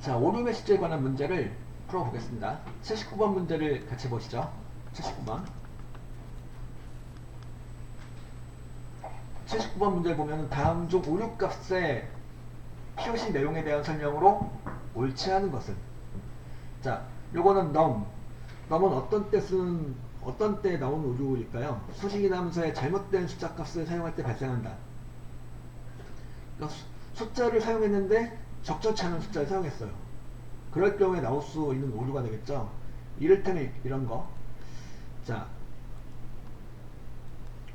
자, 오류 메시지에 관한 문제를 풀어보겠습니다. 79번 문제를 같이 보시죠. 79번. 79번 문제를 보면 다음 중 오류 값의 표시 내용에 대한 설명으로 옳지 않은 것은. 자, 요거는 넘은 어떤 때 나온 오류일까요? 수식이나 함수의 잘못된 숫자 값을 사용할 때 발생한다. 그러니까 숫자를 사용했는데 적절치 않은 숫자를 사용했어요. 그럴 경우에 나올 수 있는 오류가 되겠죠. 이를테면 이런 거. 자,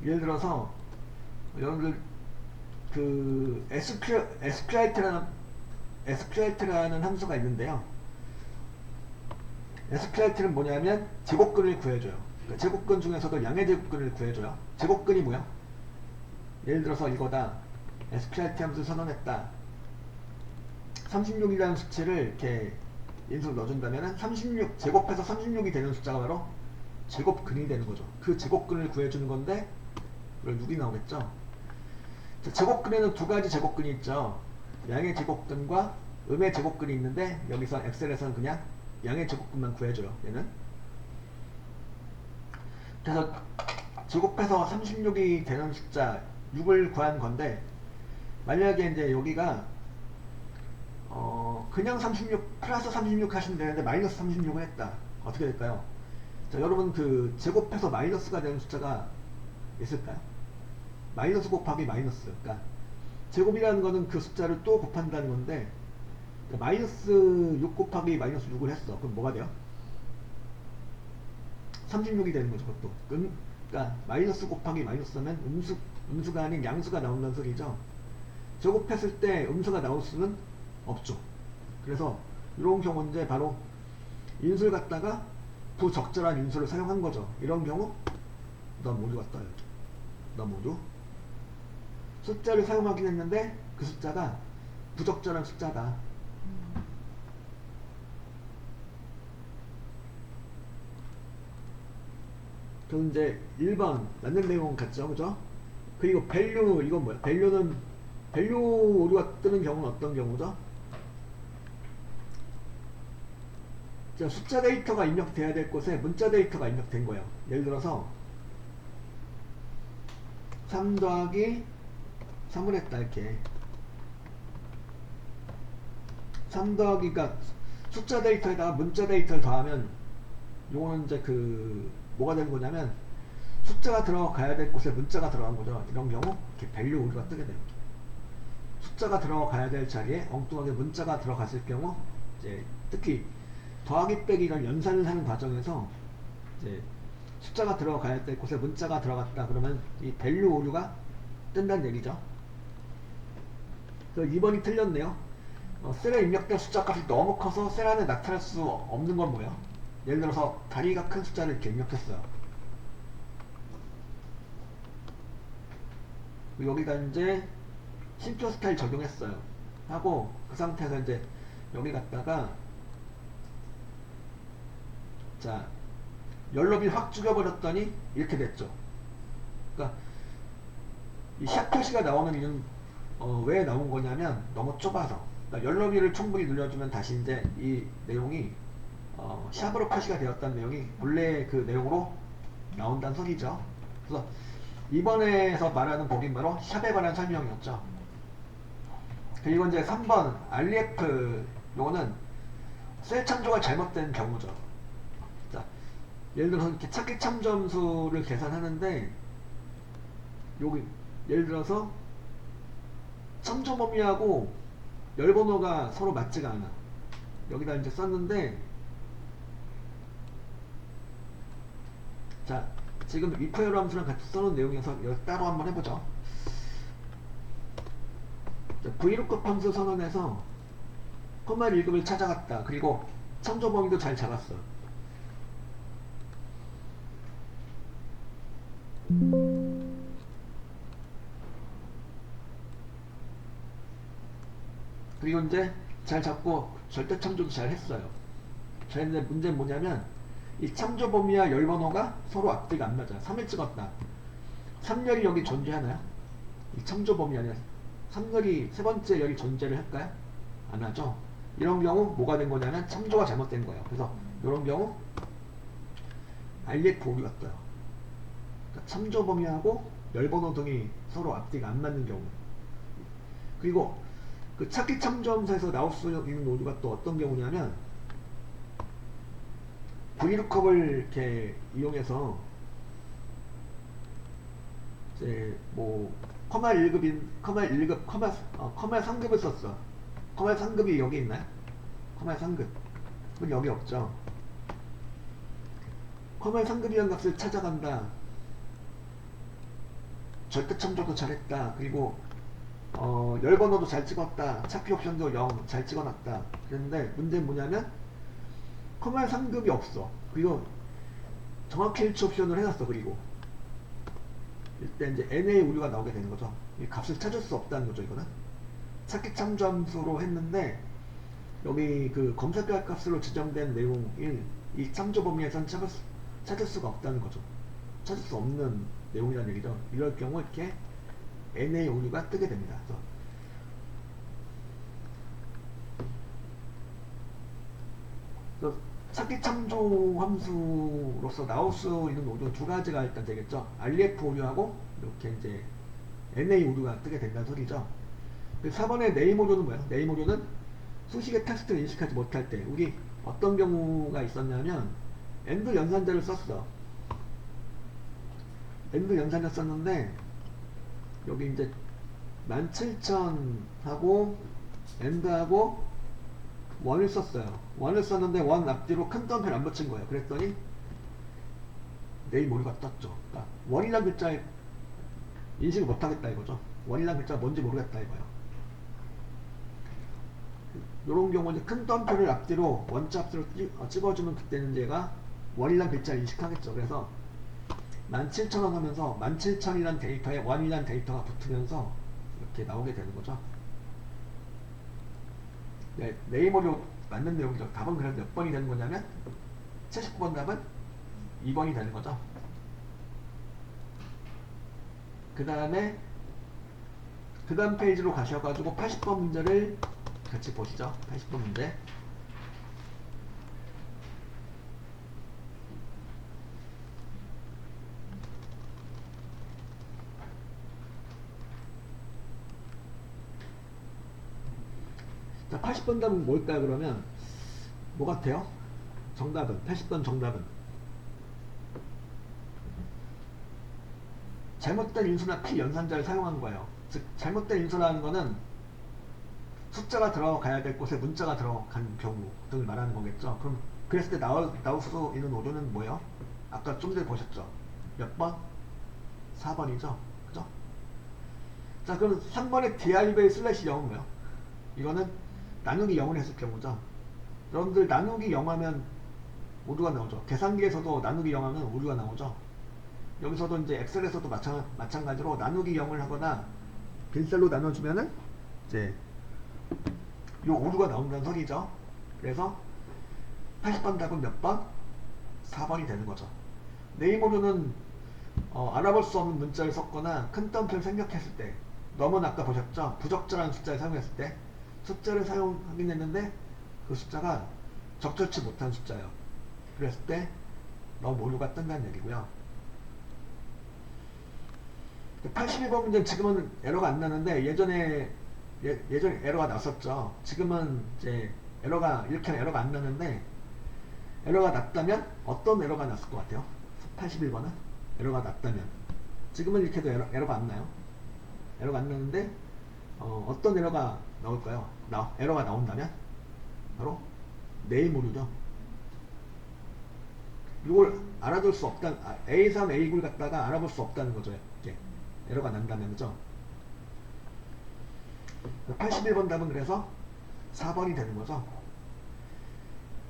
예를 들어서 여러분들 그 SQLT라는 함수가 있는데요. SQLT는 뭐냐면 제곱근을 구해줘요. 그러니까 제곱근 중에서도 양의 제곱근을 구해줘요. 제곱근이 뭐야? 예를 들어서 이거다. SQLT 함수 선언했다. 36이라는 수치를 이렇게 인수를 넣어준다면 36 제곱해서 36이 되는 숫자가 바로 제곱근이 되는 거죠. 그 제곱근을 구해주는 건데 그걸 6이 나오겠죠. 자, 제곱근에는 두 가지 제곱근이 있죠. 양의 제곱근과 음의 제곱근이 있는데 여기서 엑셀에서는 그냥 양의 제곱근만 구해줘요. 얘는. 그래서 제곱해서 36이 되는 숫자 6을 구한 건데 만약에 이제 여기가 그냥 36 플러스 36 하시면 되는데 마이너스 36을 했다. 어떻게 될까요? 자, 여러분 그 제곱해서 마이너스가 되는 숫자가 있을까요? 마이너스 곱하기 마이너스. 그러니까 제곱이라는 거는 그 숫자를 또 곱한다는 건데 그러니까 마이너스 6 곱하기 마이너스 6을 했어. 그럼 뭐가 돼요? 36이 되는 거죠. 그것도. 그러니까 마이너스 곱하기 마이너스면 음수가 아닌 양수가 나온다는 소리죠. 제곱했을 때 음수가 나올 수는 없죠. 그래서 이런 경우 이제 바로 인수를 갖다가 부적절한 인수를 사용한 거죠. 이런 경우 너 모두 갖다 해야죠. 너 모두 숫자를 사용하긴 했는데 그 숫자가 부적절한 숫자다. 그럼 이제 1번 맞는 내용 같죠, 그죠? 그리고 밸류 이건 뭐야? 밸류 오류가 뜨는 경우는 어떤 경우죠? 자, 숫자 데이터가 입력돼야 될 곳에 문자 데이터가 입력된 거예요. 예를 들어서 3 더하기 3을 했다 이렇게 3 더하기가 숫자 데이터에다가 문자 데이터를 더하면 요거는 이제 그 뭐가 되는 거냐면 숫자가 들어가야 될 곳에 문자가 들어간 거죠. 이런 경우 이렇게 밸류 오류가 뜨게 됩니다. 숫자가 들어가야 될 자리에 엉뚱하게 문자가 들어갔을 경우 이제 특히 더하기 빼기 이런 연산을 하는 과정에서 이제 숫자가 들어가야 될 곳에 문자가 들어갔다 그러면 이 밸류 오류가 뜬다는 얘기죠. 그래서 2번이 틀렸네요. 셀에 입력된 숫자 값이 너무 커서 셀 안에 나타날 수 없는 건 뭐예요? 예를 들어서 다리가 큰 숫자를 이렇게 입력했어요. 여기가 이제 심표 스타일 적용했어요. 하고 그 상태에서 이제 여기 갔다가 자 연럽이 확 죽여버렸더니 이렇게 됐죠. 그러니까 이 샵 표시가 나오는 이유는 왜 나온 거냐면 너무 좁아서. 그러니까 연럽이를 충분히 눌러주면 다시 이제 이 내용이 샵으로 표시가 되었다는 내용이 본래 그 내용으로 나온다는 소리죠. 그래서 이번에서 말하는 법인 바로 샵에 관한 설명이었죠. 그리고 이제 3번 REF 요거는 셀 참조가 잘못된 경우죠. 자, 예를 들어서 이렇게 찾기 참점수를 계산하는데 여기 예를 들어서 참조 범위하고 열 번호가 서로 맞지가 않아. 여기다 이제 썼는데 자 지금 if error 함수랑 같이 써놓은 내용에서 따로 한번 해보죠. 자, vlookup 함수 선언해서 컴마 1급을 찾아갔다. 그리고 참조 범위도 잘 잡았어. 그리고 이제 잘 잡고 절대 참조도 잘 했어요. 자, 근데 문제는 뭐냐면 이 참조 범위와 열 번호가 서로 앞뒤가 안 맞아. 3을 찍었다. 3열이 여기 존재하나요? 이 참조 범위 아니라 3열이 세 번째 열이 존재를 할까요? 안 하죠. 이런 경우 뭐가 된 거냐면 참조가 잘못된 거예요. 그래서 이런 경우 RF 오류가 떠요. 그러니까 참조 범위하고 열번호 등이 서로 앞뒤가 안 맞는 경우. 그리고 그 찾기 참조함수에서 나올 수 있는 오류가 또 어떤 경우냐면 VLOOKUP을 이렇게 이용해서 이제 뭐 커마 1급인 커마 1급 커마 3급을 썼어. 커마 3급이 여기 있나요? 커마 3급 그건 여기 없죠. 커마 3급이라는 값을 찾아간다. 절대 참조도 잘했다. 그리고 열번호도 잘 찍었다. 찾기 옵션도 0 잘 찍어놨다. 그런데 문제는 뭐냐면 커마 3급이 없어. 그리고 정확히 일치 옵션을 해놨어. 그리고 이때 이제 NA 오류가 나오게 되는 거죠. 이 값을 찾을 수 없다는 거죠. 이거는 찾기 참조함수로 했는데 여기 그 검색할 값으로 지정된 내용을 이 참조 범위에선 찾을 수가 없다는 거죠. 찾을 수 없는 내용이라는 얘기죠. 이럴 경우 이렇게 NA 오류가 뜨게 됩니다. 그래서 찾기 참조 함수로서 나올 수 있는 오류 두 가지가 일단 되겠죠. RF 오류하고 이렇게 이제 NA 오류가 뜨게 된다는 소리죠. 4번의 네임 오류는 뭐예요? 네임 오류는 수식의 텍스트를 인식하지 못할 때 우리 어떤 경우가 있었냐면 엔드 연산자를 썼어. 엔드 연산자 썼는데 여기 이제 17000하고 엔드하고 원을 썼어요. 원을 썼는데 원 앞뒤로 큰 덤표를 안 붙인 거예요. 그랬더니 네임 오류가 떴죠. 그러니까 원이란 글자에 인식을 못하겠다 이거죠. 원이란 글자가 뭔지 모르겠다 이거예요. 이런 경우 이제 큰 덤표를 앞뒤로 원자 앞뒤로 찍어주면 그때는 얘가 원이란 글자를 인식하겠죠. 그래서 17000원 하면서 17000이란 데이터에 원이란 데이터가 붙으면서 이렇게 나오게 되는 거죠. 네, 네임 오류 맞는 내용이죠. 답은 그래서 몇 번이 되는 거냐면 79번 답은 2번이 되는 거죠. 그 다음에 그 다음 페이지로 가셔가지고 80번 문제를 같이 보시죠. 80번 문제. 자, 80번 답은 뭘까요? 그러면 뭐 같아요? 정답은 80번 정답은 잘못된 인수나 P 연산자를 사용한 거예요. 즉 잘못된 인수라는 거는 숫자가 들어가야 될 곳에 문자가 들어간 경우 등을 말하는 거겠죠. 그럼 그랬을 때 나올 수 있는 오류는 뭐예요? 아까 좀 전에 보셨죠? 몇 번? 4번이죠. 그죠? 자, 그럼 3번의 DRB의 슬래시 0은 뭐예요? 이거는 나누기 0을 했을 경우죠. 여러분들 나누기 0하면 오류가 나오죠. 계산기에서도 나누기 0하면 오류가 나오죠. 여기서도 이제 엑셀에서도 마찬가지로 나누기 0을 하거나 빈셀로 나눠주면은 이제 요 오류가 나온다는 소리죠. 그래서 80번 답은 몇 번? 4번이 되는 거죠. 네임 오류는 알아볼 수 없는 문자를 썼거나 큰 덤표를 생략했을 때, 너무 아까 보셨죠? 부적절한 숫자를 사용했을 때 숫자를 사용하긴 했는데 그 숫자가 적절치 못한 숫자예요. 그랬을 때 너무 오류가 뜬다는 얘기고요. 82번 문제는 지금은 에러가 안 나는데 예전에 에러가 났었죠. 지금은 이제 이렇게 에러가 안 나는데, 에러가 났다면 어떤 에러가 났을 것 같아요? 81번은 에러가 났다면, 지금은 이렇게도 에러가 안 나요. 에러가 안 나는데 어떤 에러가 나올까요? 에러가 나온다면 바로 네임 오류죠. 이걸 알아둘 수 없다. A3, A9를 갖다가 알아볼 수 없다는 거죠. 이렇게 에러가 난다면. 그죠? 81번 답은 그래서 4번이 되는 거죠.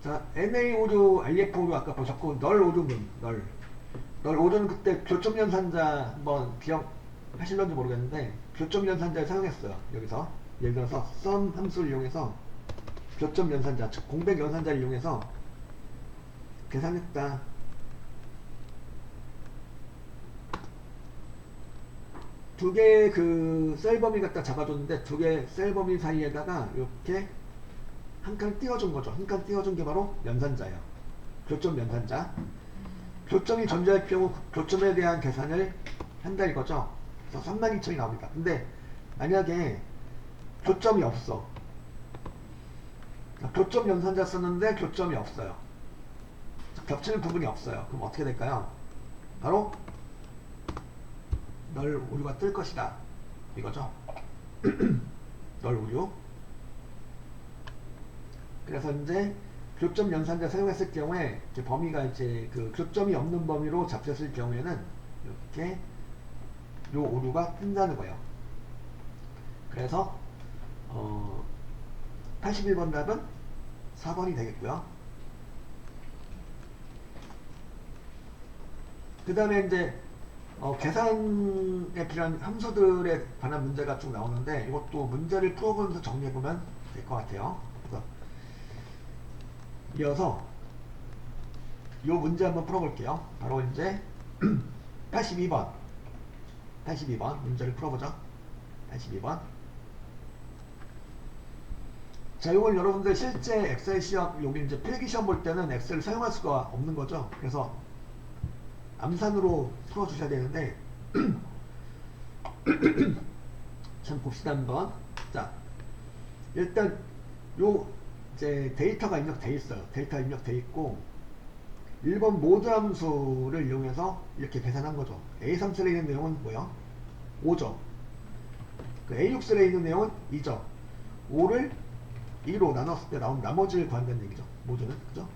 자, NA 오류, RF 오류 아까 보셨고, 널 오류문, 널 오류는 그때 교점 연산자 한번 기억하실런지 모르겠는데 교점 연산자를 사용했어요. 여기서 예를 들어서 sum 함수를 이용해서 교점 연산자, 즉 공백 연산자를 이용해서 계산했다. 두 개의 그 셀 범위 갖다 잡아줬는데 두 개의 셀 범위 사이에다가 이렇게 한 칸 띄워준 거죠. 한 칸 띄워준 게 바로 연산자예요. 교점 연산자. 교점이 존재할 경우 교점에 대한 계산을 한다 이거죠. 그래서 32,000이 나옵니다. 근데 만약에 교점이 없어. 교점 연산자 썼는데 교점이 없어요. 겹치는 부분이 없어요. 그럼 어떻게 될까요? 바로 널 오류가 뜰 것이다 이거죠. 널 오류. 그래서 이제 교점 연산자 사용했을 경우에 이제 범위가 이제 그 교점이 없는 범위로 잡혔을 경우에는 이렇게 요 오류가 뜬다는 거예요. 그래서 81번 답은 4번이 되겠고요. 그 다음에 이제 계산에 필요한 함수들에 관한 문제가 쭉 나오는데 이것도 문제를 풀어보면서 정리해보면 될 것 같아요. 그래서 이어서 이 문제 한번 풀어볼게요. 바로 이제 82번 문제를 풀어보죠. 82번. 자, 이걸 여러분들 실제 엑셀 시험, 여기 이제 필기시험 볼 때는 엑셀을 사용할 수가 없는 거죠. 그래서 암산으로 풀어주셔야 되는데 참 봅시다 한번. 자, 일단 요 이제 데이터가 입력돼 있어요. 데이터 입력돼 있고 1번 모드 함수를 이용해서 이렇게 계산한 거죠. A3셀에 있는 내용은 뭐야? 5죠. 그 A6셀에 있는 내용은 2죠. 5를 2로 나눴을 때 나온 나머지를 구한다는 얘기죠. 모드는. 그죠?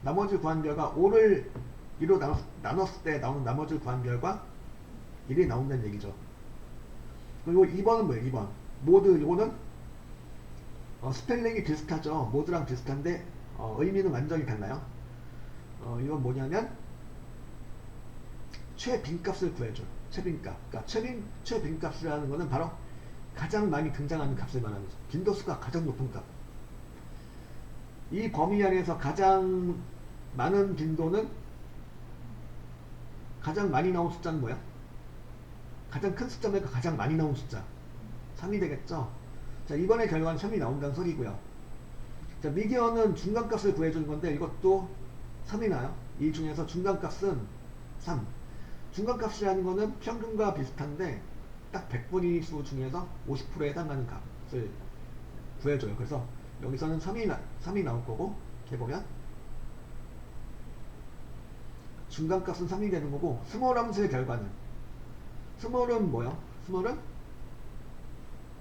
나머지 구한 결과 5를 2로 나눴을 때 나오는 나머지를 구한 결과 1이 나온다는 얘기죠. 그리고 2번은 뭐예요? 2번. 모드 이거는 스펠링이 비슷하죠. 모드랑 비슷한데 의미는 완전히 달라요. 이건 뭐냐면 최빈값을 구해줘. 최빈값. 그러니까 최빈값이라는 거는 바로 가장 많이 등장하는 값을 말하는 거죠. 빈도수가 가장 높은 값. 이 범위 안에서 가장 많은 빈도는 가장 많이 나온 숫자는 뭐야? 가장 큰 숫자 말고 가장 많이 나온 숫자 3이 되겠죠. 자, 이번에 결과는 3이 나온다는 소리고요. 자, 미디어는 중간값을 구해주는 건데 이것도 3이 나요. 이 중에서 중간값은 3. 중간값이라는 거는 평균과 비슷한데 딱 100분위 수 중에서 50%에 해당하는 값을 구해줘요. 그래서 여기서는 3이 나올 거고 이렇게 보면 중간값은 3이 되는 거고 스몰 함수의 결과는 스몰은 뭐요? 스몰은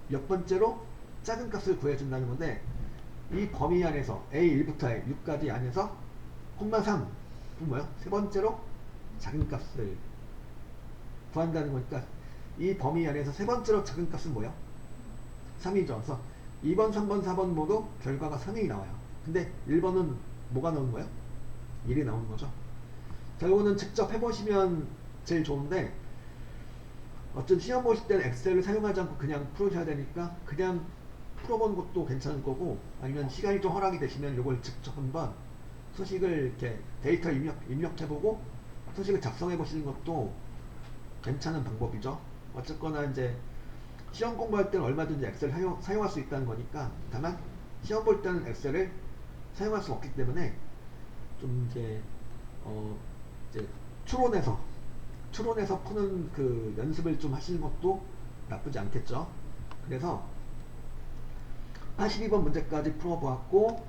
몇 번째로 작은 값을 구해준다는 건데 이 범위 안에서 A1부터 A6까지 안에서 콤마 3 뭐야? 세 번째로 작은 값을 구한다는 거니까 이 범위 안에서 세 번째로 작은 값은 뭐야? 3이죠. 그래서 2번, 3번, 4번 모두 결과가 3이 나와요. 근데 1번은 뭐가 나오는 거예요? 1이 나오는 거죠. 자, 이거는 직접 해보시면 제일 좋은데 어쩐 시험 보실 때는 엑셀을 사용하지 않고 그냥 풀으셔야 되니까 그냥 풀어보는 것도 괜찮을 거고 아니면 시간이 좀 허락이 되시면 이걸 직접 한번 수식을 이렇게 데이터 입력해보고 수식을 작성해 보시는 것도 괜찮은 방법이죠. 어쨌거나 이제 시험 공부할 때는 얼마든지 엑셀 사용할 수 있다는 거니까 다만 시험 볼 때는 엑셀을 사용할 수 없기 때문에 좀 이제 추론해서 푸는 그 연습을 좀 하시는 것도 나쁘지 않겠죠. 그래서 82번 문제까지 풀어보았고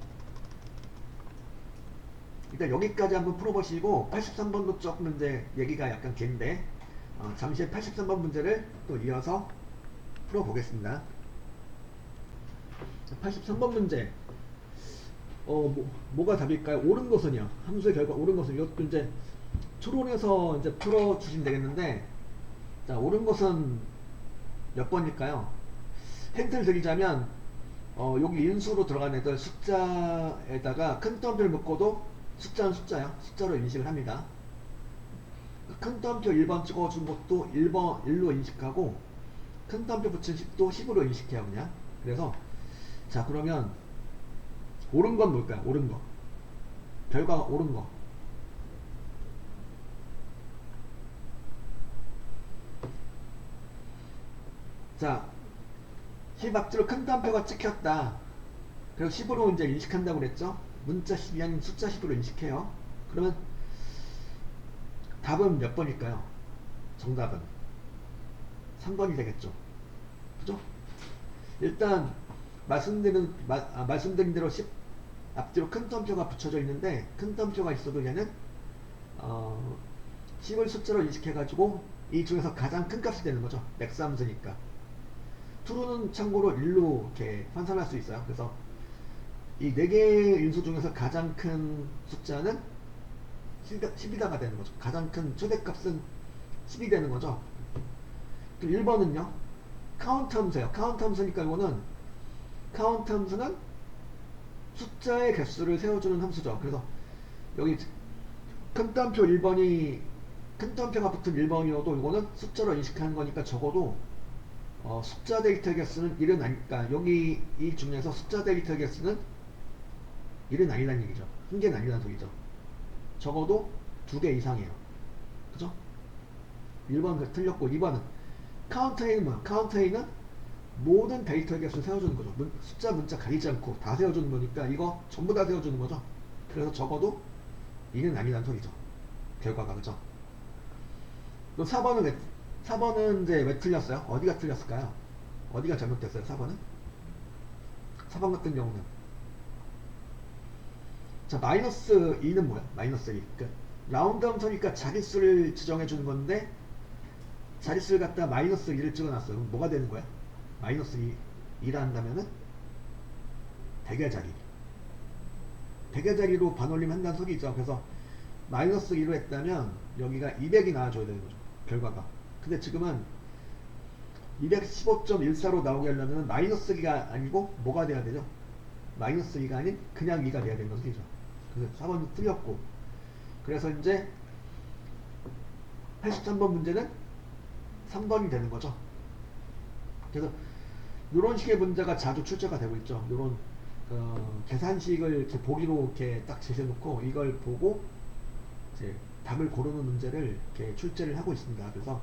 일단 여기까지 한번 풀어보시고 83번도 조금 이제 얘기가 약간 긴데 잠시 83번 문제를 또 이어서 풀어보겠습니다. 83번 문제 뭐가 답일까요? 옳은 것은요. 함수의 결과 옳은 것은 이것도 이제 추론해서 이제 풀어주시면 되겠는데 자, 옳은 것은 몇 번일까요? 힌트를 드리자면 여기 인수로 들어간 애들 숫자에다가 큰 따옴표를 묶어도 숫자는 숫자야. 숫자로 인식을 합니다. 큰 따옴표 1번 찍어준 것도 1로 인식하고 큰 따옴표 붙인 10도 10으로 인식해요. 그냥. 그래서 자, 그러면 옳은 건 뭘까요? 옳은 거. 결과가 옳은 거. 자, 10 앞뒤로 큰 따옴표가 찍혔다. 그리고 10으로 이제 인식한다고 그랬죠. 문자 10이 아닌 숫자 10으로 인식해요. 그러면 답은 몇 번일까요? 정답은 3번이 되겠죠. 그죠? 일단 말씀드린 대로 10 앞뒤로 큰 덤표가 붙여져 있는데, 큰 덤표가 있어도 얘는 10을 숫자로 인식해가지고 이 중에서 가장 큰 값이 되는 거죠. 맥스함수니까. true는 참고로 1로 이렇게 환산할 수 있어요. 그래서 이 4개의 인수 중에서 가장 큰 숫자는 10이다가 되는 거죠. 가장 큰 최대값은 10이 되는 거죠. 그럼 1번은요. 카운트 함수예요. 카운트 함수니까 이거는 카운트 함수는 숫자의 개수를 세워주는 함수죠. 그래서 여기 큰 따옴표 1번이 큰 따옴표가 붙은 1번이어도 이거는 숫자로 인식하는 거니까 적어도 숫자 데이터 개수는 1은 아니까 여기 이 중에서 숫자 데이터 개수는 1은 아니라는 얘기죠. 한 개는 아니라는 소리죠. 적어도 2개 이상이에요. 그죠? 1번 틀렸고 2번은 카운트 A는 뭐야? 카운트 A는 모든 데이터 개수를 세워주는 거죠. 숫자 문자 가리지 않고 다 세워주는 거니까 이거 전부 다 세워주는 거죠. 그래서 적어도 2는 아니라는 소리죠. 결과가. 그죠? 또 4번은 이제 왜 틀렸어요? 어디가 틀렸을까요? 어디가 잘못됐어요? 4번은? 4번 같은 경우는 자, 마이너스 2는 뭐야? 마이너스 2. 그러니까 라운드 함수니까 자릿수를 지정해 주는 건데 자릿수를 갖다 마이너스 2를 찍어놨어요. 그럼 뭐가 되는 거야? 마이너스 2라 한다면은 대개자리. 대개자리로 반올림 한다는 소리죠. 그래서 마이너스 2로 했다면 여기가 200이 나와줘야 되는 거죠. 결과가. 근데 지금은 215.14로 나오게 하려면 마이너스 2가 아니고 뭐가 돼야 되죠? 마이너스 2가 아닌 그냥 2가 돼야 되는 거죠. 그래서 4번이 틀렸고, 그래서 이제 83번 문제는 3번이 되는 거죠. 그래서 이런 식의 문제가 자주 출제가 되고 있죠. 이런 계산식을 이렇게 보기로 이렇게 딱 제시해놓고 이걸 보고 이제 답을 고르는 문제를 이렇게 출제를 하고 있습니다. 그래서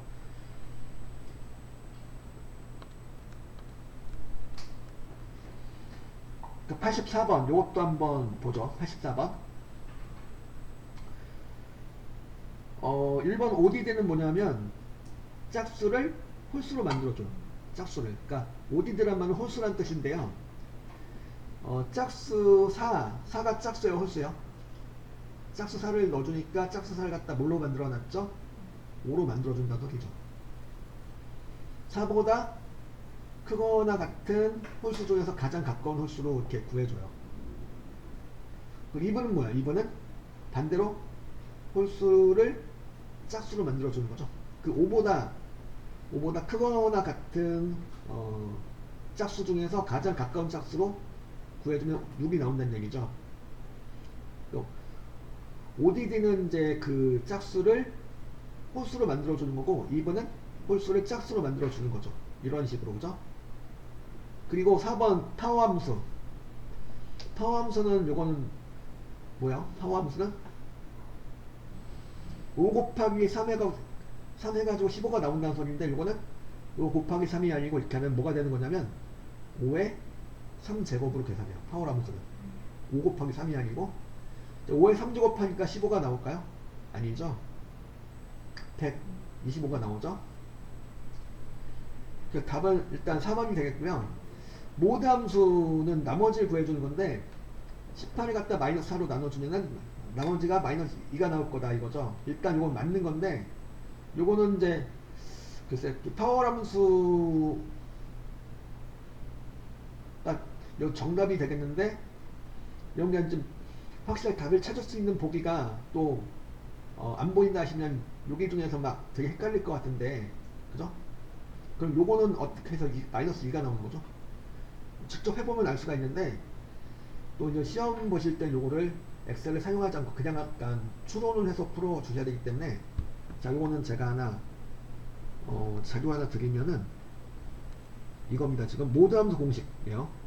그 84번 요것도 한번 보죠. 84번 1번 ODD는 뭐냐면 짝수를 홀수로 만들어줘요. 짝수를. 그러니까 ODD란 말은 홀수란 뜻인데요. 짝수 4가 짝수예요, 홀수요? 짝수 4를 넣어주니까 짝수 4를 갖다 뭘로 만들어놨죠? 5로 만들어준다는 소리죠. 4보다 크거나 같은 홀수 중에서 가장 가까운 홀수로 이렇게 구해줘요. 그리고 2번은 뭐야? 2번은 반대로 홀수를 짝수로 만들어주는 거죠. 그 5보다 크거나 같은 짝수 중에서 가장 가까운 짝수로 구해주면 6이 나온다는 얘기죠. ODD는 이제 그 짝수를 홀수로 만들어주는 거고 2번은 홀수를 짝수로 만들어주는 거죠. 이런 식으로. 그죠? 그리고 4번 타워함수. 타워함수는 요거는 뭐야? 타워함수는 5 곱하기 3 해가지고 15가 나온다는 소리인데 요거는 5 곱하기 3이 아니고 이렇게 하면 뭐가 되는 거냐면 5의 3제곱으로 계산해요. 타워함수는 5 곱하기 3이 아니고 5의 3제곱하니까 15가 나올까요? 아니죠. 125가 나오죠. 그 답은 일단 4번이 되겠고요. 모드 함수는 나머지를 구해주는 건데 18을 갖다 마이너스 4로 나눠주면은 나머지가 마이너스 2가 나올 거다 이거죠. 일단 이건 맞는 건데 요거는 이제 글쎄 파워 함수 딱 정답이 되겠는데 이런 게 좀 확실하게 답을 찾을 수 있는 보기가 또 안 보인다 하시면 여기 중에서 막 되게 헷갈릴 것 같은데, 그죠? 그럼 요거는 어떻게 해서 마이너스 2가 나오는 거죠? 직접 해보면 알 수가 있는데 또 이제 시험 보실 때 요거를 엑셀을 사용하지 않고 그냥 약간 추론을 해서 풀어 주셔야 되기 때문에, 자 요거는 제가 하나 자료 하나 드리면은 이겁니다. 지금 모드 함수 공식이에요.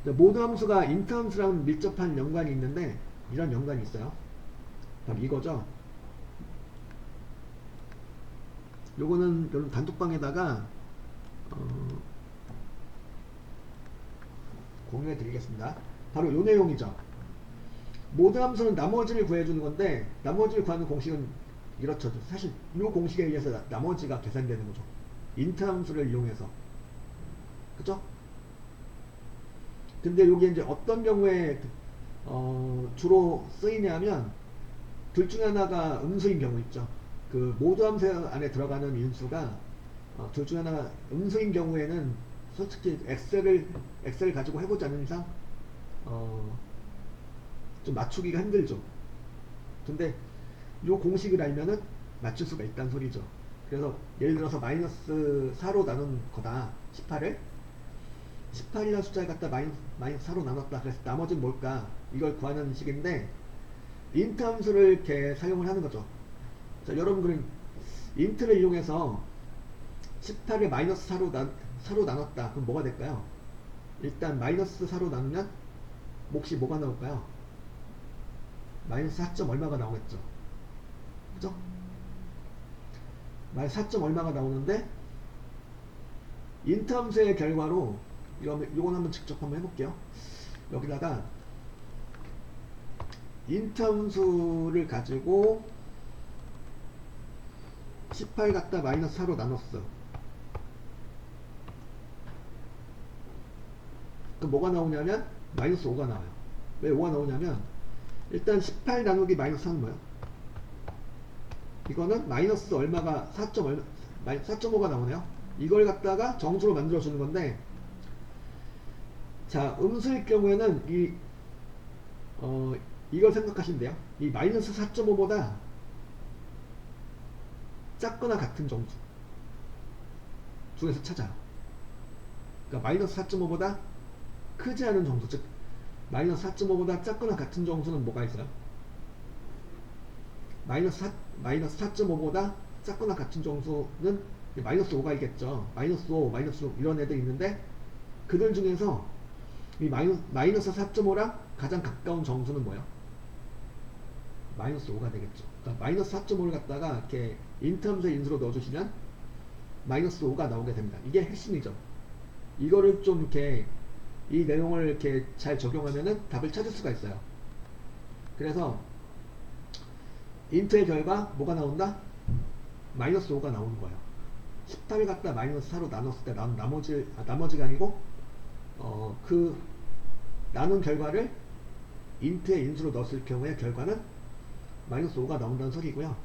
모드 함수가 인트 함수랑 밀접한 연관이 있는데 이런 연관이 있어요. 바로 이거죠. 요거는 여러분 단톡방에다가 공유해 드리겠습니다. 바로 요 내용이죠. 모드 함수는 나머지를 구해주는 건데, 나머지를 구하는 공식은 이렇죠. 사실 이 공식에 의해서 나머지가 계산되는 거죠. 인트 함수를 이용해서. 그죠? 근데 이게 이제 어떤 경우에 주로 쓰이냐면, 둘 중에 하나가 음수인 경우 있죠. 그 모드 함수 안에 들어가는 인수가 둘 중에 하나가 음수인 경우에는 솔직히 엑셀을 가지고 해보지 않는 이상 좀 맞추기가 힘들죠. 근데 이 공식을 알면은 맞출 수가 있다는 소리죠. 그래서 예를 들어서 마이너스 4로 나눈 거다. 18이라는 숫자를 갖다 마이너스 4로 나눴다. 그래서 나머지는 뭘까? 이걸 구하는 식인데, 인트 함수를 이렇게 사용을 하는 거죠. 자, 여러분들은 인트를 이용해서 18을 마이너스 4로 나눴다. 그럼 뭐가 될까요? 일단 마이너스 4로 나누면 몫이 뭐가 나올까요? 마이너스 4점 얼마가 나오겠죠. 그죠? 마이너스 4점 얼마가 나오는데, 인트 함수의 결과로 이건 한번 직접 한번 해볼게요. 여기다가 인트 함수를 가지고 18 갖다 마이너스 4로 나눴어. 그럼 뭐가 나오냐면 마이너스 5가 나와요. 왜 5가 나오냐면, 일단 18 나누기 마이너스 4는 뭐예요? 이거는 마이너스 얼마가 4.5가 나오네요. 이걸 갖다가 정수로 만들어 주는 건데, 자, 음수일 경우에는 이걸 생각하시면 돼요. 이 마이너스 4.5보다 작거나 같은 정수 중에서 찾아요. 그러니까 마이너스 4.5보다 크지 않은 정수, 즉 마이너스 4.5보다 작거나 같은 정수는 뭐가 있어요? 마이너스 4.5보다 작거나 같은 정수는 마이너스 5가 있겠죠. 마이너스 5, 마이너스 6 이런 애들 있는데, 그들 중에서 이 마이너스 4.5랑 가장 가까운 정수는 뭐예요? 마이너스 5가 되겠죠. 그러니까 마이너스 4.5를 갖다가 이렇게 인트 함수의 인수로 넣어주시면 마이너스 5가 나오게 됩니다. 이게 핵심이죠. 이거를 좀 이렇게 이 내용을 이렇게 잘 적용하면은 답을 찾을 수가 있어요. 그래서 인트의 결과 뭐가 나온다? 마이너스 5가 나오는 거예요. 18을 갖다 마이너스 4로 나눴을 때 나머지가 아니고 그 나눈 결과를 인트의 인수로 넣었을 경우에 결과는 마이너스 5가 나온다는 소리고요.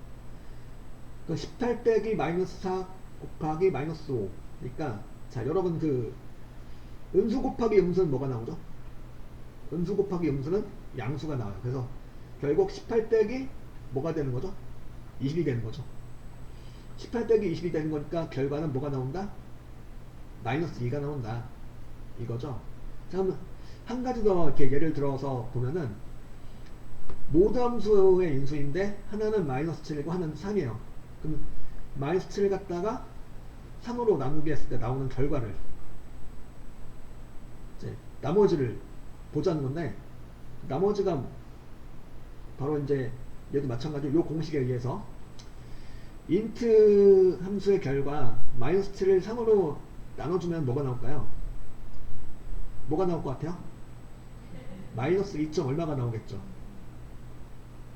18 빼기 마이너스 4 곱하기 마이너스 5. 그러니까 자, 여러분 그 음수 곱하기 음수는 뭐가 나오죠? 음수 곱하기 음수는 양수가 나와요. 그래서 결국 18 빼기 뭐가 되는 거죠? 20이 되는 거죠. 18 빼기 20이 되는 거니까 결과는 뭐가 나온다? 마이너스 2가 나온다. 이거죠. 자, 그럼 한 가지 더 이렇게 예를 들어서 보면은, 모드 함수의 인수인데 하나는 마이너스 7이고 하나는 3이에요. 그럼 마이너스 7을 갖다가 3으로 나누게 했을 때 나오는 결과를 이제 나머지를 보자는 건데, 나머지가 바로 이제 얘도 마찬가지로 이 공식에 의해서 인트 함수의 결과 마이너스 7을 3으로 나눠주면 뭐가 나올까요? 뭐가 나올 것 같아요? 마이너스 2점 얼마가 나오겠죠.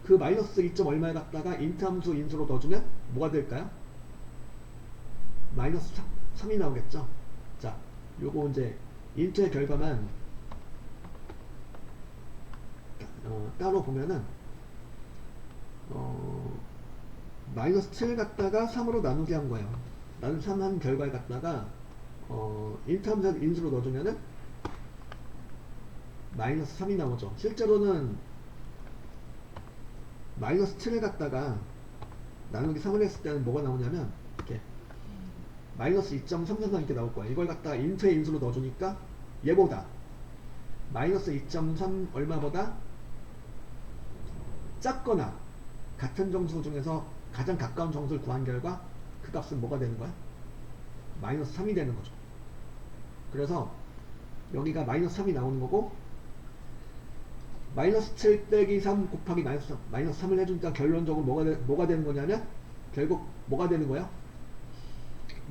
그 마이너스 2점 얼마에 갖다가 인트 함수 인수로 넣어주면 뭐가 될까요? 마이너스 3이 나오겠죠. 자, 요거 이제 인트의 결과만 따로 보면은 마이너스 7 갖다가 3으로 나누게 한 거예요. 나는 3 한 결과에 갖다가 인트 함수 인수로 넣어주면은 마이너스 3이 나오죠. 실제로는 마이너스 7을 갖다가 나누기 3을 했을 때는 뭐가 나오냐면 이렇게 마이너스 2.333 이렇게 나올 거예요. 이걸 갖다가 인트의 인수로 넣어주니까 얘보다 마이너스 2.3 얼마보다 작거나 같은 정수 중에서 가장 가까운 정수를 구한 결과 그 값은 뭐가 되는 거야? 마이너스 3이 되는 거죠. 그래서 여기가 마이너스 3이 나오는 거고, 마이너스 7 빼기 3 곱하기 마이너스 3을 해주니까 결론적으로 뭐가 되는 거냐면 결국 뭐가 되는 거예요?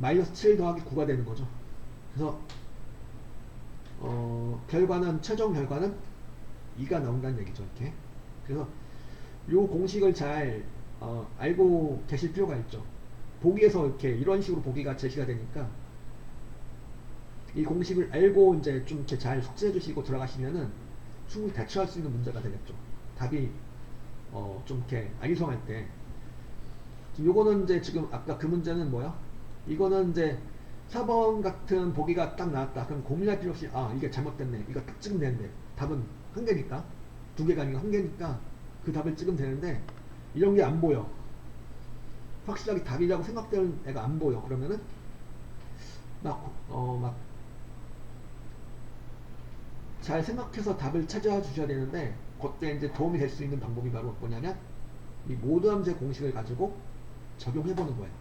마이너스 7 더하기 9가 되는 거죠. 그래서 결과는 최종 결과는 2가 나온다는 얘기죠. 이렇게. 그래서 요 공식을 잘 알고 계실 필요가 있죠. 보기에서 이렇게 이런 식으로 보기가 제시가 되니까 이 공식을 알고 이제 좀 이렇게 잘 숙지해 주시고 들어가시면은 충분히 대처할 수 있는 문제가 되겠죠. 답이 좀 이렇게 아리송할 때. 요거는 이제 지금 아까 그 문제는 뭐야? 이거는 이제 4번 같은 보기가 딱 나왔다. 그럼 고민할 필요 없이 이게 잘못됐네. 이거 딱 찍으면 되는데 답은 한 개니까 두 개가 아니고 한 개니까 그 답을 찍으면 되는데 이런 게 안 보여. 확실하게 답이라고 생각되는 애가 안 보여. 그러면은 막 잘 생각해서 답을 찾아 주셔야 되는데 그때 이제 도움이 될 수 있는 방법이 바로 뭐냐면 이 모드 함수의 공식을 가지고 적용해 보는 거예요.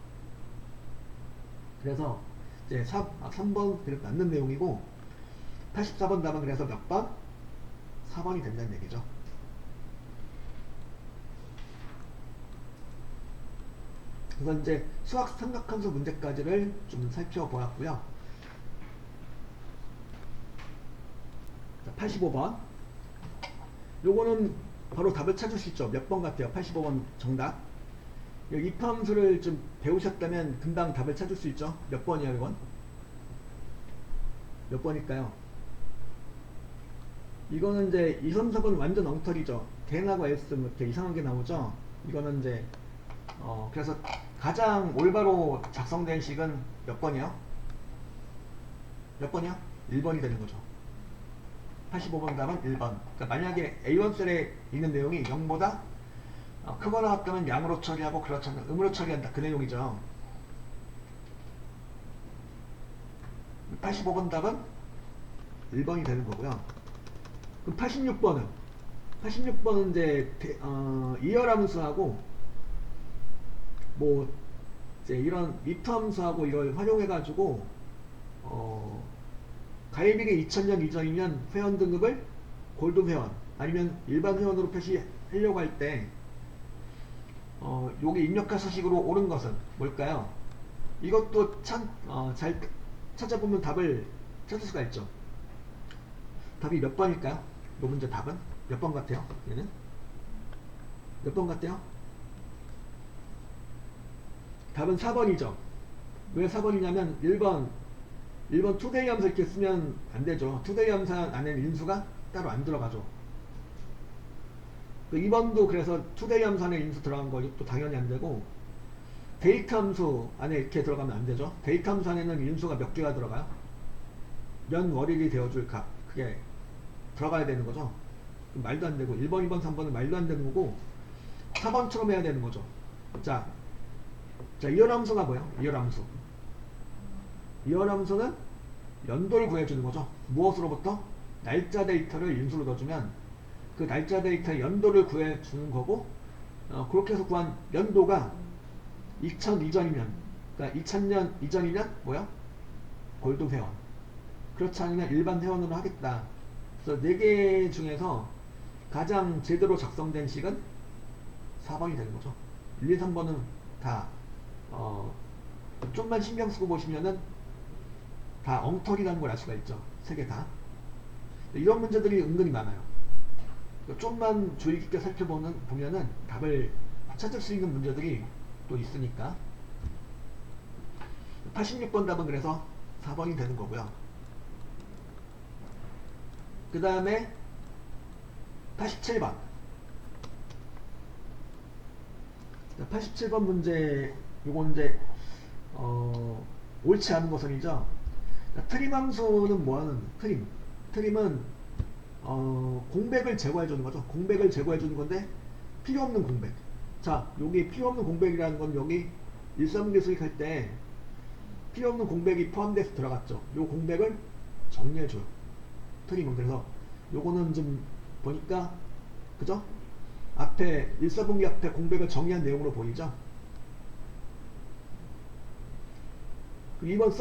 그래서 이제 3번 그래서 맞는 내용이고 84번 답은 그래서 몇 번? 4번이 된다는 얘기죠. 그래서 이제 수학 삼각함수 문제까지를 좀 살펴보았고요. 85번 요거는 바로 답을 찾을 수 있죠. 몇 번 같아요? 85번 정답. 입함수를 좀 배우셨다면 금방 답을 찾을 수 있죠. 몇 번이에요 이건? 몇 번일까요? 이거는 이제 2, 3, 4번 완전 엉터리죠. 대나고 S 뭐 이렇게 이상한 게 나오죠. 이거는 이제 그래서 가장 올바로 작성된 식은 몇 번이요? 몇 번이요? 1번이 되는 거죠. 85번 답은 1번. 그러니까 만약에 A1 셀에 있는 내용이 0보다 크거나 같다면 양으로 처리하고 그렇지 않으면 음으로 처리한다. 그 내용이죠. 85번 답은 1번이 되는 거고요. 그럼 86번은 이제 이열함수하고 뭐 이제 이런 미터함수하고 이걸 활용해가지고 가입일이 2000년 이전이면 회원 등급을 골드 회원 아니면 일반 회원으로 표시하려고 할 때 여기 입력할 서식으로 옳은 것은 뭘까요? 이것도 참 잘 찾아보면 답을 찾을 수가 있죠. 답이 몇 번일까요? 이 문제 답은 몇 번 같아요? 얘는 몇 번 같아요? 답은 4번이죠. 왜 4번이냐면 1번 투데이 함수 이렇게 쓰면 안 되죠. 투데이 함수 안에는 인수가 따로 안 들어가죠. 2번도 그래서 투데이 함수 안에 인수 들어간 거또 당연히 안 되고 데이트 함수 안에 이렇게 들어가면 안 되죠. 데이트 함수 안에는 인수가 몇 개가 들어가요? 연 월일이 되어줄 값 그게 들어가야 되는 거죠. 말도 안 되고 1번, 2번, 3번은 말도 안 되는 거고 4번처럼 해야 되는 거죠. 자 이열함수가 뭐예요? 이열함수는 연도를 구해주는 거죠. 무엇으로부터? 날짜 데이터를 인수로 넣어주면 그 날짜 데이터의 연도를 구해주는 거고 그렇게 해서 구한 연도가 2000 이전이면 그러니까 2000년 이전이면 뭐야? 골드 회원. 그렇지 않으면 일반 회원으로 하겠다. 그래서 4개 중에서 가장 제대로 작성된 식은 4번이 되는 거죠. 1, 2, 3번은 다 좀만 신경 쓰고 보시면은 다 엉터리라는 걸 알 수가 있죠. 3개 다. 이런 문제들이 은근히 많아요. 좀만 주의 깊게 살펴보면은 답을 찾을 수 있는 문제들이 또 있으니까. 86번 답은 그래서 4번이 되는 거고요. 그 다음에 87번. 87번 문제, 요건 이제, 옳지 않은 것은이죠. 트림 함수는 뭐하는, 트림은, 공백을 제거해주는 거죠. 공백을 제거해주는 건데, 필요 없는 공백. 자, 여기 필요 없는 공백이라는 건 여기 1,3분기 수익할 때, 필요 없는 공백이 포함돼서 들어갔죠. 요 공백을 정리해줘요. 트림은. 그래서, 요거는 좀 보니까, 그죠? 앞에 1,4분기 앞에 공백을 정리한 내용으로 보이죠. 2번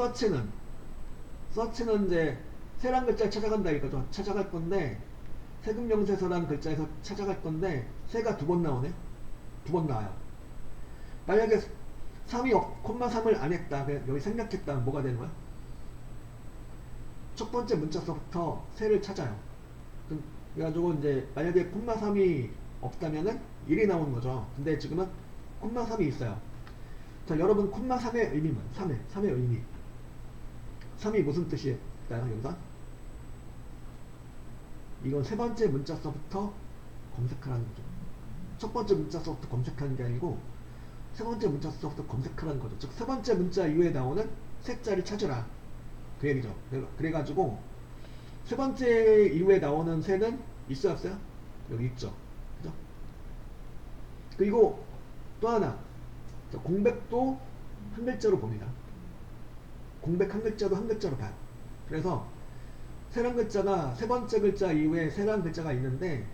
서치는 이제 세란 글자를 찾아간다 이거죠. 찾아갈 건데 세금명세서라는 글자에서 찾아갈 건데 세가 2번 나오네. 2번 나와요. 만약에 3이 3을 안 했다. 여기 생략했다면 뭐가 되는 거야? 첫 번째 문자서부터 세를 찾아요. 그래가지고 이제 만약에 콤마 3이 없다면은 1이 나오는 거죠. 근데 지금은 콤마 3이 있어요. 자, 여러분 콤마 3의 의미는 3의 의미. 3이 무슨 뜻일까요, 여기서? 이건 세 번째 문자서부터 검색하라는 거죠. 첫 번째 문자서부터 검색하는 게 아니고 세 번째 문자서부터 검색하라는 거죠. 즉, 세 번째 문자 이후에 나오는 세 자리 찾으라. 그 얘기죠. 그래가지고 세 번째 이후에 나오는 새는 있어요, 없어요? 여기 있죠. 그죠? 그리고 또 하나, 공백도 한 글자로 봅니다. 공백 한 글자도 한 글자로 봐요. 그래서 세란 글자가 세 번째 글자 이후에 세란 글자가 있는데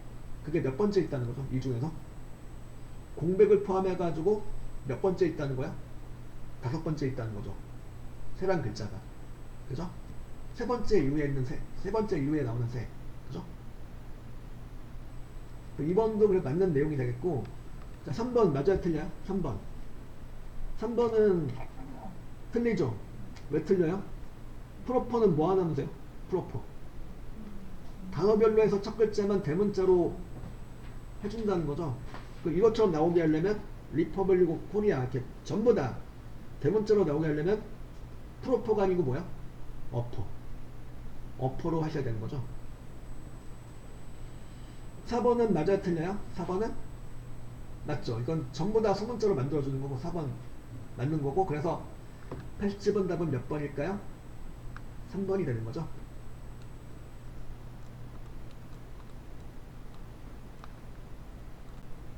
그게 몇 번째 있다는 거죠? 이 중에서 공백을 포함해가지고 몇 번째 있다는 거야? 5번째 있다는 거죠. 세란 글자가. 그죠? 세 번째 이후에 있는 세 번째 이후에 나오는 세. 그죠? 2번도 그래 맞는 내용이 되겠고, 자, 3번 맞아요, 틀려요? 3번은 틀리죠? 왜 틀려요? 프로퍼는 뭐 하나 보세요? 프로퍼. 단어별로 해서 첫 글자만 대문자로 해준다는 거죠. 이것처럼 나오게 하려면 리퍼블릭 오브 코리아 이렇게 전부 다 대문자로 나오게 하려면 프로퍼가 아니고 뭐야? 어퍼로 하셔야 되는 거죠. 4번은 맞아요, 틀려요? 4번은 맞죠. 이건 전부 다 소문자로 만들어주는 거고 4번 맞는 거고, 그래서 80번 답은 몇 번일까요? 3번이 되는 거죠.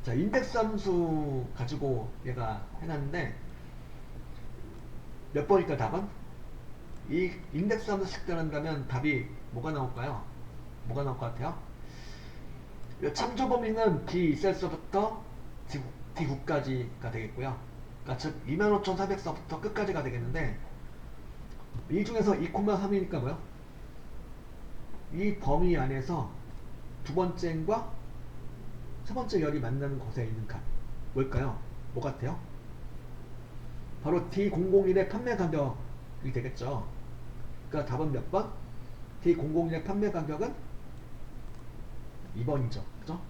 자, 인덱스 함수 가지고 얘가 해놨는데 몇 번일까 답은? 이 인덱스 함수 식단한다면 답이 뭐가 나올까요? 뭐가 나올 것 같아요? 참조 범위는 D1셀서부터 D9까지가 되겠고요. 그러니까 즉 25,400서부터 끝까지가 되겠는데, 이 중에서 2,3이니까 뭐요? 이 범위 안에서 두 번째인과 세 번째 열이 만나는 곳에 있는 값 뭘까요? 뭐 같아요? 바로 D001의 판매 가격이 되겠죠. 그러니까 답은 몇 번? D001의 판매 가격은 2번이죠. 그죠?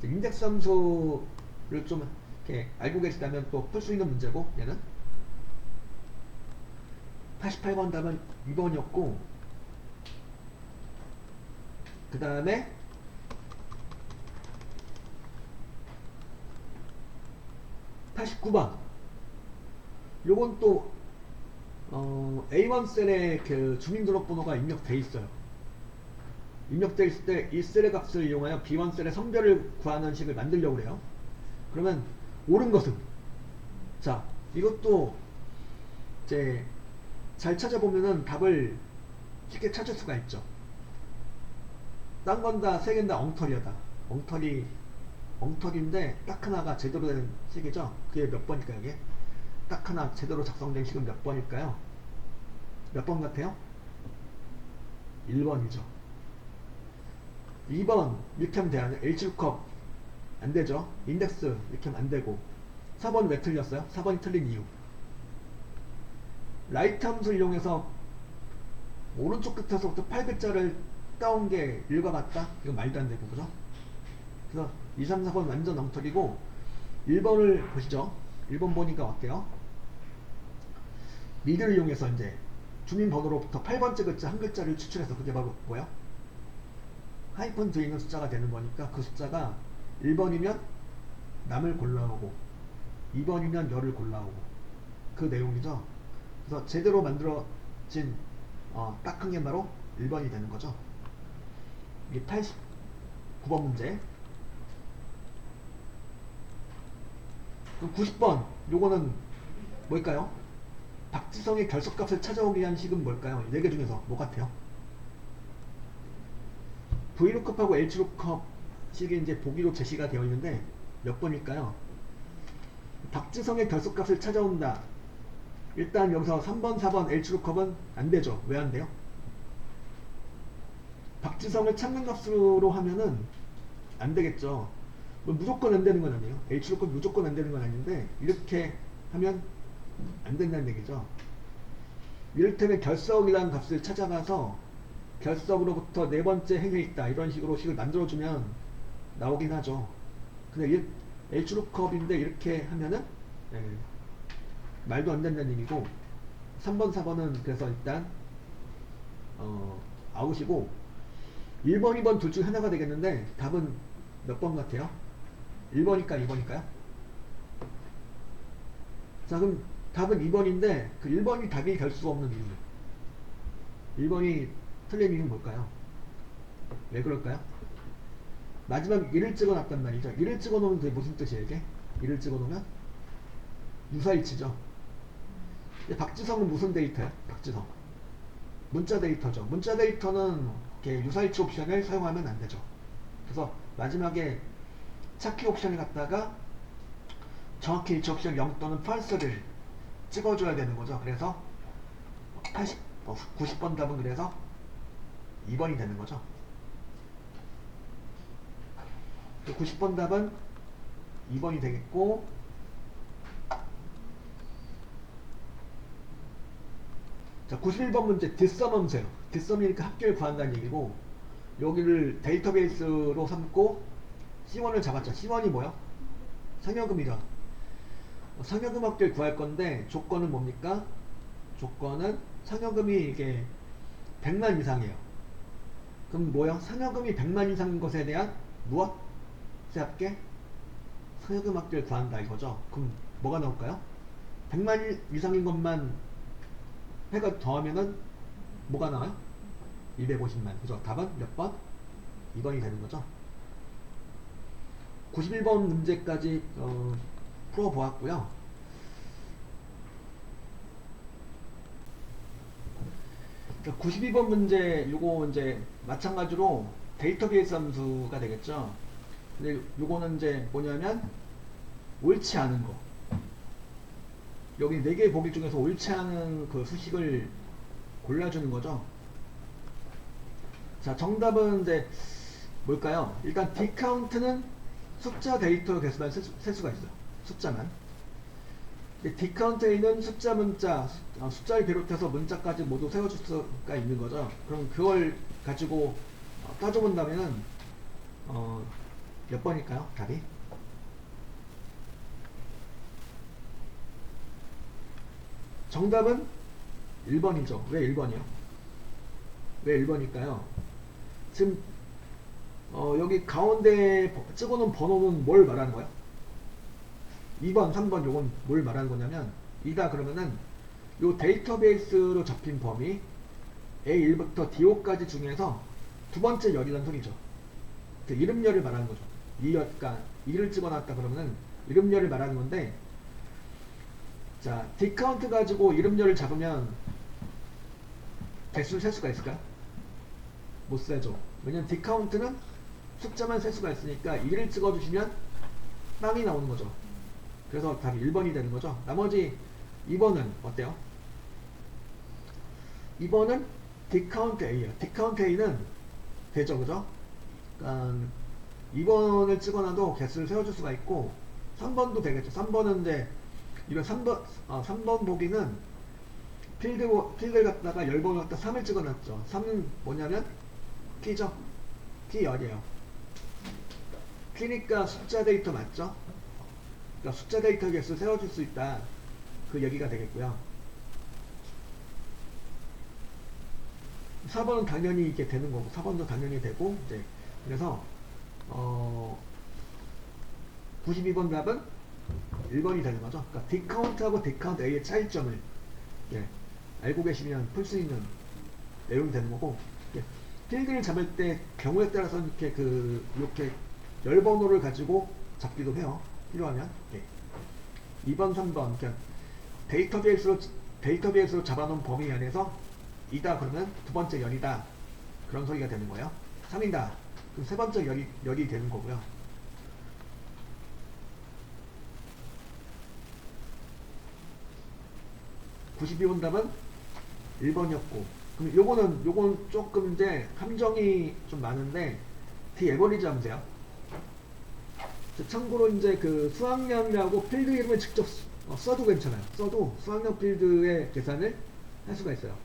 인덱스 함수를 좀 이렇게 알고 계시다면 또 풀 수 있는 문제고, 얘는 88번 답은 2번이었고, 그 다음에 89번 요건 또 A1 셀에 그 주민등록번호가 입력돼 있어요. 입력돼 있을 때 이 셀의 값을 이용하여 B1 셀의 성별을 구하는 식을 만들려고 그래요. 그러면 옳은 것은, 자, 이것도 이제 잘 찾아보면은 답을 쉽게 찾을 수가 있죠. 딴 건 다 세 개는 다 엉터리하다. 엉터리인데 딱 하나가 제대로 된 식이죠. 그게 몇 번일까요? 이게 딱 하나 제대로 작성된 식은 몇 번일까요? 몇 번 같아요? 1번이죠. 2번 이렇게 하면 돼요. H6컵 안 되죠. 인덱스 이렇게 하면 안 되고. 4번 왜 틀렸어요? 4번이 틀린 이유, 라이트 함수를 이용해서 오른쪽 끝에서부터 8글자를 따온 게 1과 같다? 이거 말도 안 되고, 그죠? 그래서 2, 3, 4번 완전 엉터리고, 1번을 보시죠. 1번 보니까 어때요? 미드를 이용해서 이제 주민번호로부터 8번째 글자 한 글자를 추출해서, 그게 바로 뭐야? 하이픈 뒤에 있는 숫자가 되는 거니까 그 숫자가 1번이면 남을 골라오고 2번이면 열을 골라오고, 그 내용이죠. 그래서 제대로 만들어진 딱 한 개 바로 1번이 되는 거죠. 이게 89번 문제. 90번 요거는 뭘까요? 박지성의 결석값을 찾아오기 위한 식은 뭘까요? 4개 중에서 뭐 같아요? VLOOKUP하고 HLOOKUP 식이 이제 보기로 제시가 되어 있는데 몇 번일까요? 박지성의 결석값을 찾아온다. 일단 여기서 3번, 4번 HLOOKUP은 안 되죠. 왜 안 돼요? 박지성을 찾는 값으로 하면은 안 되겠죠. 뭐 무조건 안 되는 건 아니에요. HLOOKUP 무조건 안 되는 건 아닌데 이렇게 하면 안 된다는 얘기죠. 이를테면 결석이라는 값을 찾아가서 결석으로부터 네 번째 행에 있다 이런 식으로 식을 만들어주면 나오긴 하죠. 근데 H루컵인데 이렇게 하면은 예, 말도 안 된다는 얘기고 3번 4번은 그래서 일단 아웃이고 1번 2번 둘 중 하나가 되겠는데 답은 몇 번 같아요? 1번일까 2번일까요? 자 그럼 답은 2번인데 그 1번이 답이 될 수 없는 이유 1번이 틀린 이유는 뭘까요? 왜 그럴까요? 마지막 1을 찍어놨단 말이죠. 1을 찍어놓으면 그게 무슨 뜻이에요 이게? 1을 찍어놓으면 유사일치죠. 박지성은 무슨 데이터야? 박지성 문자 데이터죠. 문자 데이터는 이렇게 유사일치 옵션을 사용하면 안 되죠. 그래서 마지막에 찾기 옵션을 갖다가 정확히 일치 옵션 0 또는 false를 찍어줘야 되는 거죠. 그래서 90번 답은 그래서 2번이 되는 거죠. 90번 답은 2번이 되겠고, 자 91번 문제 뒷섬함수예요. 뒷섬이니까 합계를 구한다는 얘기고, 여기를 데이터베이스로 삼고 C1을 잡았죠. C1이 뭐야? 상여금이죠. 상여금 합계를 구할 건데 조건은 뭡니까? 조건은 상여금이 이게 100만 이상이에요. 그럼 뭐야? 상여금이 100만 이상인 것에 대한 무엇? 합계? 상여금 합계를 구한다 이거죠. 그럼 뭐가 나올까요? 100만 이상인 것만 해가 더하면은 뭐가 나와요? 250만. 그죠? 답은 몇 번? 2번이 되는 거죠. 91번 문제까지 풀어보았고요. 자, 92번 문제 요거 이제 마찬가지로 데이터베이스 함수가 되겠죠. 근데 요거는 이제 뭐냐면 옳지 않은 거. 여기 4개의 보기 중에서 옳지 않은 그 수식을 골라주는 거죠. 자, 정답은 이제 뭘까요? 일단 디카운트는 숫자 데이터 개수만 셀 수가 있어요. 숫자만. 디카운트에는 숫자 문자, 숫자를 비롯해서 문자까지 모두 세워줄 수가 있는 거죠. 그럼 그걸 가지고 따져본다면은 몇 번일까요? 답이? 정답은 1번이죠. 왜 1번이요? 왜 1번일까요? 지금 여기 가운데 찍어놓은 번호는 뭘 말하는 거야? 2번, 3번 요건 뭘 말하는 거냐면 이다 그러면은 요 데이터베이스로 잡힌 범위 A1부터 D5까지 중에서 두 번째 열이라는 소리죠. 그 이름열을 말하는 거죠. 그러니까 2를 찍어놨다 그러면은 이름열을 말하는 건데, 자 디카운트 가지고 이름열을 잡으면 개수를 셀 수가 있을까? 못 세죠. 왜냐면 디카운트는 숫자만 셀 수가 있으니까 2를 찍어주시면 빵이 나오는 거죠. 그래서 답이 1번이 되는 거죠. 나머지 2번은 어때요? 2번은 디카운트 A예요. 디카운트 A는 되죠, 그죠? 그러니까 2번을 찍어놔도 개수를 세워줄 수가 있고 3번도 되겠죠. 3번은 이제 이런 3번 보기는 필드를 갖다가 10번을 갖다 3을 찍어놨죠. 3은 뭐냐면 키죠. 키 열이에요. 키니까 숫자 데이터 맞죠? 그러니까 숫자 데이터 개수 세워줄 수 있다. 그 얘기가 되겠고요. 4번은 당연히 이게 되는 거고 4번도 당연히 되고 이제 그래서 92번 답은 1번이 되는 거죠. 그러니까 디카운트하고 디카운트 A의 차이점을 알고 계시면 풀 수 있는 내용이 되는 거고, 필드를 잡을 때 경우에 따라서 이렇게 열번호를 가지고 잡기도 해요. 필요하면. 2번, 3번 그러니까 데이터베이스로 잡아놓은 범위 안에서 이다 그러면 두 번째 열이다 그런 소리가 되는 거예요. 3이다 그럼 세 번째 열이 되는 거고요. (92번) 답은 1번이었고, 그럼 요거는 조금 이제 함정이 좀 많은데 D 에버리지 함수요. 참고로 이제 그 수학량이라고 필드 이름을 직접 써도 괜찮아요. 써도 수학량 필드의 계산을 할 수가 있어요.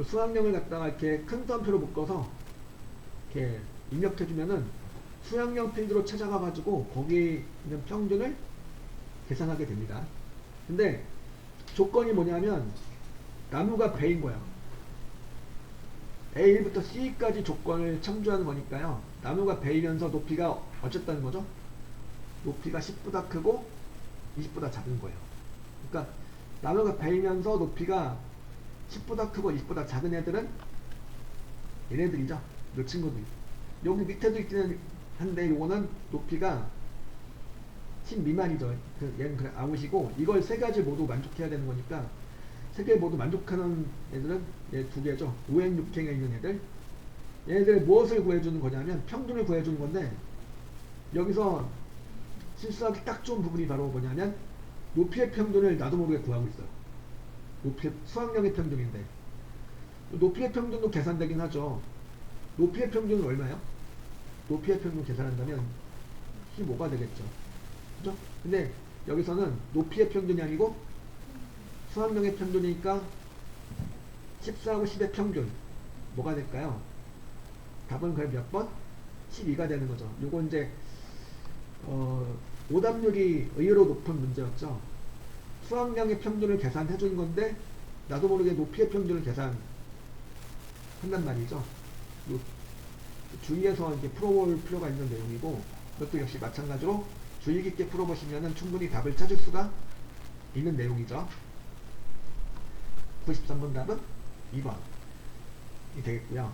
수학령을 갖다가 이렇게 큰 덤표로 묶어서 이렇게 입력해주면은 수학령 필드로 찾아가 가지고 거기에 있는 평균을 계산하게 됩니다. 근데 조건이 뭐냐면 나무가 배인 거야. A1부터 C까지 조건을 참조하는 거니까요. 나무가 배이면서 높이가 어쨌다는 거죠? 높이가 10보다 크고 20보다 작은 거예요. 그러니까 나무가 배이면서 높이가 10보다 크고 20보다 작은 애들은 얘네들이죠. 이 친구들. 여기 밑에도 있기는 한데 요거는 높이가 10 미만이죠. 얘는 그냥 아웃이고 이걸 세 가지 모두 만족해야 되는 거니까 세 개 모두 만족하는 애들은 얘 두 개죠. 5행 6행에 있는 애들. 얘네들 무엇을 구해주는 거냐면 평균을 구해주는 건데 여기서 실수하기 딱 좋은 부분이 바로 뭐냐면 높이의 평균을 나도 모르게 구하고 있어요. 수학령의 평균인데 높이의 평균도 계산되긴 하죠. 높이의 평균은 얼마예요? 높이의 평균 계산한다면 15가 되겠죠. 그죠? 근데 여기서는 높이의 평균이 아니고 수학령의 평균이니까 14하고 10의 평균 뭐가 될까요? 답은 그럼 몇 번? 12가 되는 거죠. 요거 이제 오답률이 의외로 높은 문제였죠. 수학량의 평균을 계산해 주는 건데 나도 모르게 높이의 평균을 계산한단 말이죠. 주의해서 이제 풀어볼 필요가 있는 내용이고 그것도 역시 마찬가지로 주의 깊게 풀어보시면 충분히 답을 찾을 수가 있는 내용이죠. 93번 답은 2번이 되겠고요.